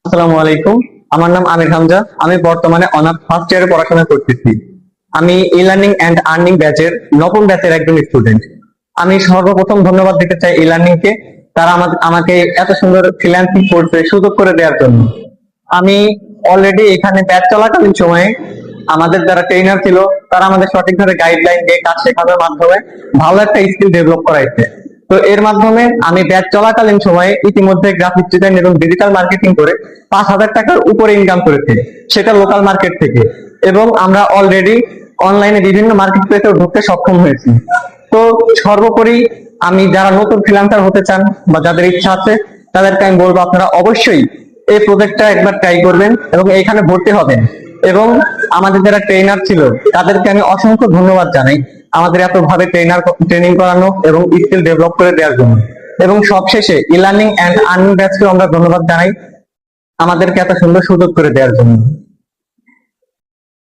আসসালামু আলাইকুম। আমার নাম আমির হামজা। আমি বর্তমানে অনার্স ফার্স্ট ইয়ারে পড়াশোনা করতেছি। আমি ই লার্নিং এন্ড আর্নিং ব্যাচের নবম ব্যাচের একজন স্টুডেন্ট। আমি সর্বপ্রথম ধন্যবাদ দিতে চাই ই লার্নিং কে, তারা আমাকে এত সুন্দর ফ্রিল্যান্সিং কোর্সে সুযোগ করে দেওয়ার জন্য। আমি অলরেডি এখানে ব্যাচ চলাকালীন সময়ে আমাদের যারা ট্রেনার ছিল তারা আমাদের সঠিকভাবে গাইডলাইন দিয়ে কাজ শেখানোর মাধ্যমে ভালো একটা স্কিল ডেভেলপ করাইছে। তো এর মাধ্যমে আমি ব্যাচ চলাকালীন সময়ে ইতিমধ্যে গ্রাফিক ডিজাইন এবং ডিজিটাল মার্কেটিং করে 5,000 টাকার উপরে ইনকাম করেছি, সেটা লোকাল মার্কেট থেকে। এবং আমরা অলরেডি অনলাইনে বিভিন্ন মার্কেট প্লেসেও ঢুকতে সক্ষম হয়েছি। তো সর্বোপরি আমি যারা নতুন ফ্রিল্যান্সার হতে চান বা যাদের ইচ্ছা আছে তাদেরকে আমি বলবো আপনারা অবশ্যই এই প্রজেক্টটা একবার ট্রাই করবেন এবং এইখানে ভর্তি হবেন। এবং আমাদের যারা ট্রেনার ছিল তাদেরকে আমি অসংখ্য ধন্যবাদ জানাই আমাদের এত ভাবে ট্রেনিং করানো এবং স্কিল ডেভেলপ করে দেওয়ার জন্য। এবং সবশেষে ই লার্নিং এন্ড আর্নিং ব্যাচকে আমরা ধন্যবাদ জানাই আমাদেরকে এত সুন্দর সুযোগ করে দেওয়ার জন্য।